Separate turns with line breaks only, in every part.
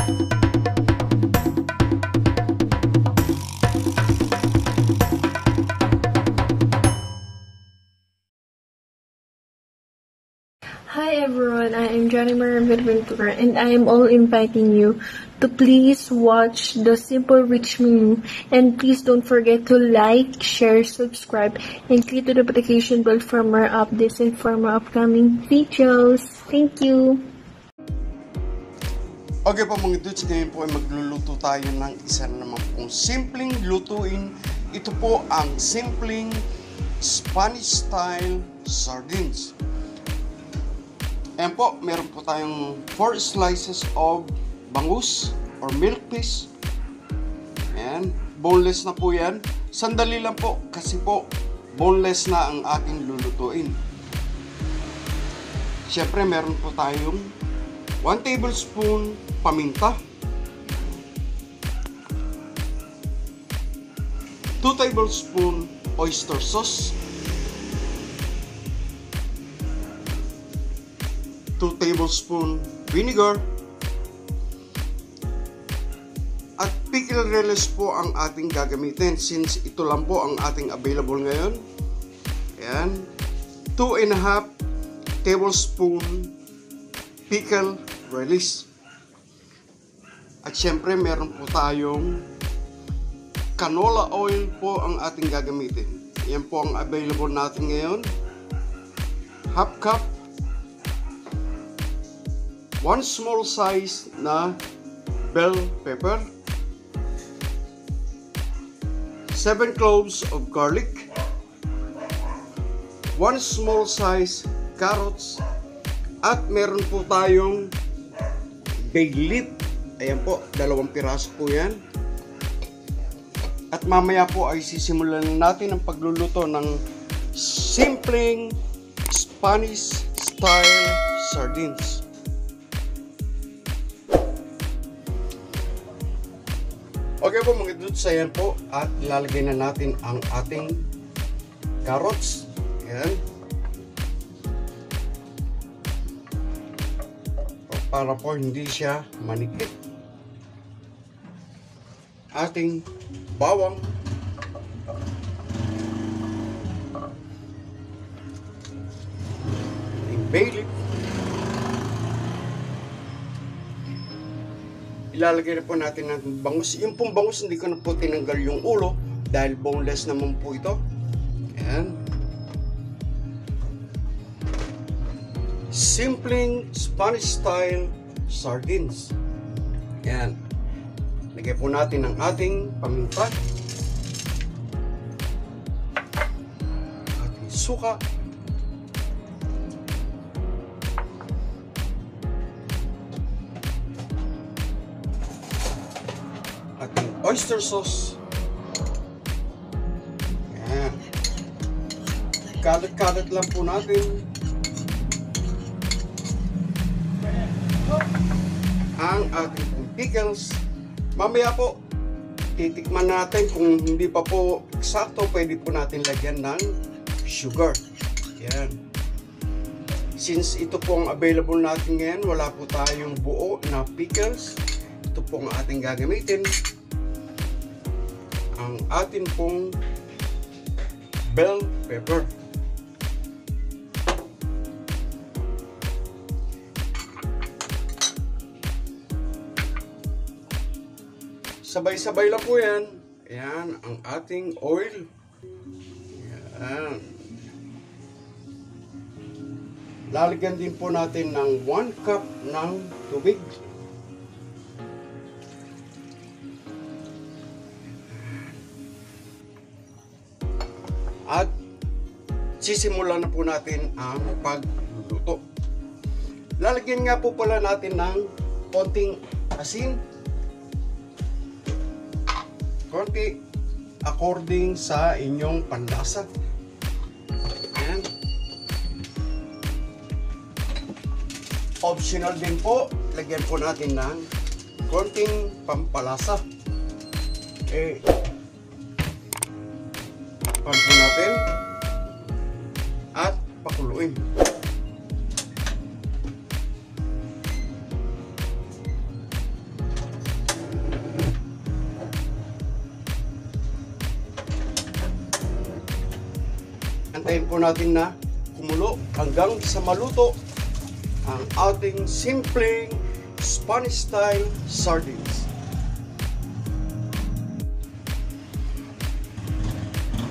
Hi everyone, I am Johnny Marie Ventura and I am all inviting you to please watch the Simple Rich menu, and please don't forget to like, share, subscribe, and click the notification bell for more updates and for more upcoming videos. Thank you!
Okay po mga dudes, ngayon po ay magluluto tayo ng isa naman pong simpleng lutuin. Ito po ang simpleng Spanish style sardines. Ayan po, meron po tayong 4 slices of bangus or milk fish. Ayan, boneless na po yan. Sandali lang po kasi po boneless na ang aking lulutuin. Siyempre meron po tayong 1 tablespoon paminta, 2 tablespoon oyster sauce, 2 tablespoon vinegar, at pickle relish po ang ating gagamitin since ito lang po ang ating available ngayon. Ayan, 2.5 tablespoon pickle relish. At syempre meron po tayong canola oil po ang ating gagamitin. Yan po ang available natin ngayon. Half cup, 1 small size na bell pepper, 7 cloves of garlic, 1 small size carrots, at meron po tayong bay leaf. Ayan po, 2 piraso po yan. At mamaya po ay sisimulan natin ang pagluluto ng simpleng Spanish style sardines. Okay po mga dudes, ayan po, at ilalagay na natin ang ating carrots. Ayan. Para po hindi siya manikip. Ating bawang, ating bay leaf, ilalagay na po natin ng bangus. Yung pong bangus hindi ko na po tinanggal yung ulo dahil boneless naman po ito. Ayan. Simpleng Spanish style sardines. Ayan. Lagay po natin ang ating paminta, ating suka, ating oyster sauce. Ayan. Kalat-kalat lang po natin ang ating pickles. Mamaya po, titikman natin kung hindi pa po eksakto, pwede po natin lagyan ng sugar. Yan. Since ito po ang available natin ngayon, wala po tayong buo na pickles. Ito po ang ating gagamitin. Ang atin pong bell pepper. Sabay-sabay lang po yan. Ayan, ang ating oil. Ayan. Lalagyan din po natin ng 1 cup ng tubig. At sisimulan na po natin ang pagluluto. Lalagyan nga po pala natin ng konting asin. Konti according sa inyong panlasa. Ayan. Optional din po, lagyan po natin ng konting pampalasa. Pan po natin at pakuluin. Antayin po natin na kumulo hanggang sa maluto ang ating simpleng Spanish style sardines.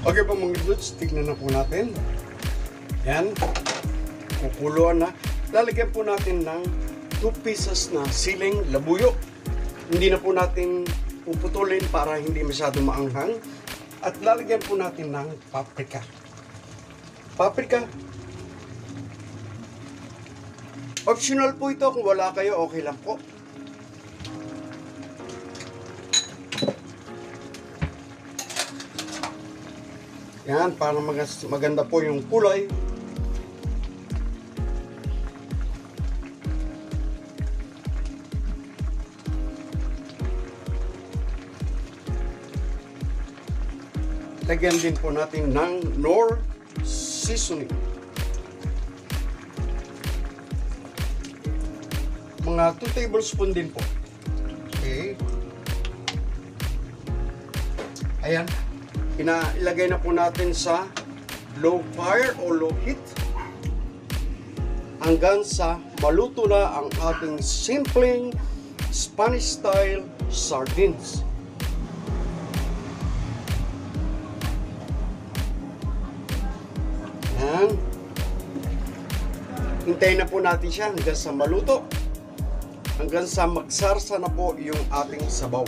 Okay po mga dudes, tignan na po natin. Yan, kukuluan na. Lalagyan po natin ng 2 pieces na siling labuyo. Hindi na po natin puputulin para hindi masyado maanghang. At lalagyan po natin ng paprika. Paprika. Optional po ito, kung wala kayo, okay lang po. Yan, para maganda po yung kulay. Lagyan din po natin ng Knorr seasoning. Mga 2 tablespoon din po. Okay. Ayan. Ilagay na po natin sa low fire o low heat hanggang sa maluto na ang ating simpleng Spanish style sardines. Yan. Hintayin na po natin siya hanggang sa maluto, hanggang sa magsarsa na po yung ating sabaw.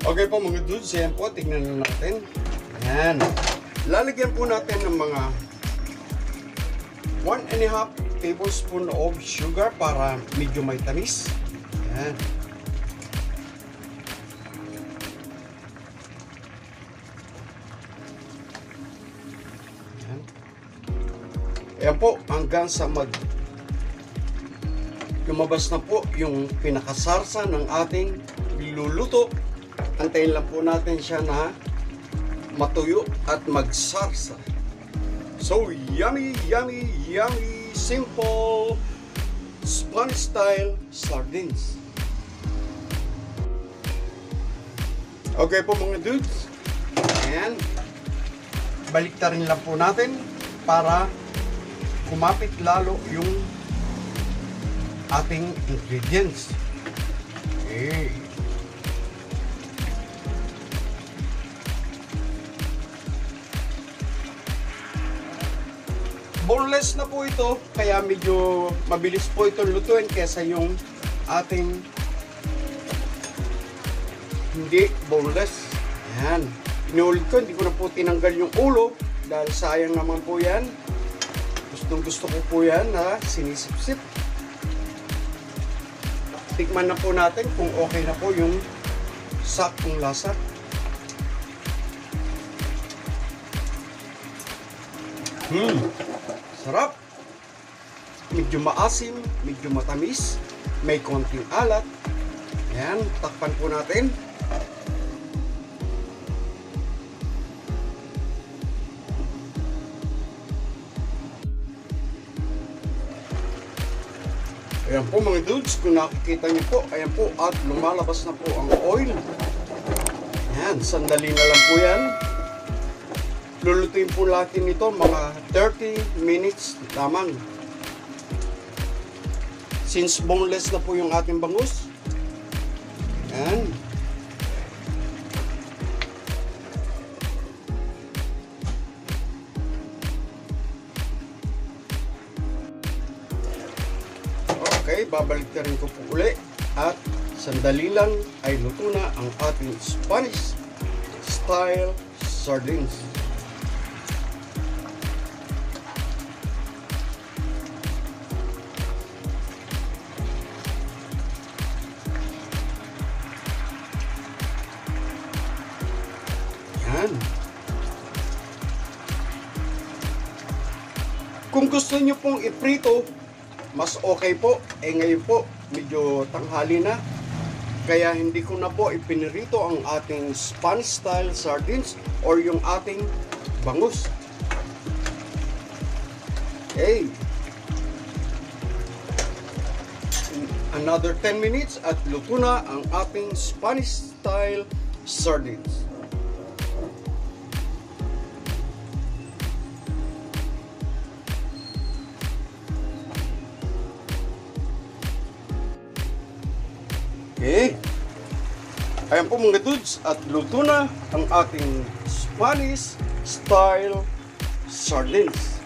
Okay po mga dudes, yan po, tignan na natin. Ayan. Lalagyan po natin ng mga 1½ tablespoon of sugar para medyo may tamis. Ayan. Ayan. Ayan po, hanggang sa lumabas na po yung pinakasarsa ng ating niluluto. Antayin lang po natin siya na matuyo at magsarsa. So, yummy, yummy, yummy, simple Spanish style sardines. Okay po mga dudes. Ayan. Baliktarin lang po natin para kumapit lalo yung ating ingredients. Okay. Boneless na po ito, kaya medyo mabilis po ito lutuin kesa yung ating hindi boneless. Ayan. Inuulit ko, hindi ko na po tinanggal yung ulo dahil sayang naman po yan. Gusto ko po yan na sinisip-sip. Tikman na po natin kung okay na po yung saktong lasa. Sarap. Medyo maasim, medyo matamis, may konting alat. Ayan, takpan po natin. Ayan po mga dudes, kung nakikita niyo po, ayan po, at lumalabas na po ang oil. Ayan, sandali na lang po yan. Lulutuin po natin ito mga 30 minutes lamang. Since boneless na po yung ating bangus. Ayan. Okay, babalik na rin ko po uli. At sandali lang ay luto na ang ating Spanish style sardines. Kung gusto niyo pong iprito, mas okay po. Ngayon po, medyo tanghali na. Kaya hindi ko na po ipinirito ang ating Spanish style sardines or yung ating bangus. Another 10 minutes at luto na ang ating Spanish style sardines. Okay. Ayan po mga dudes, at luto na ang ating Spanish style sardines.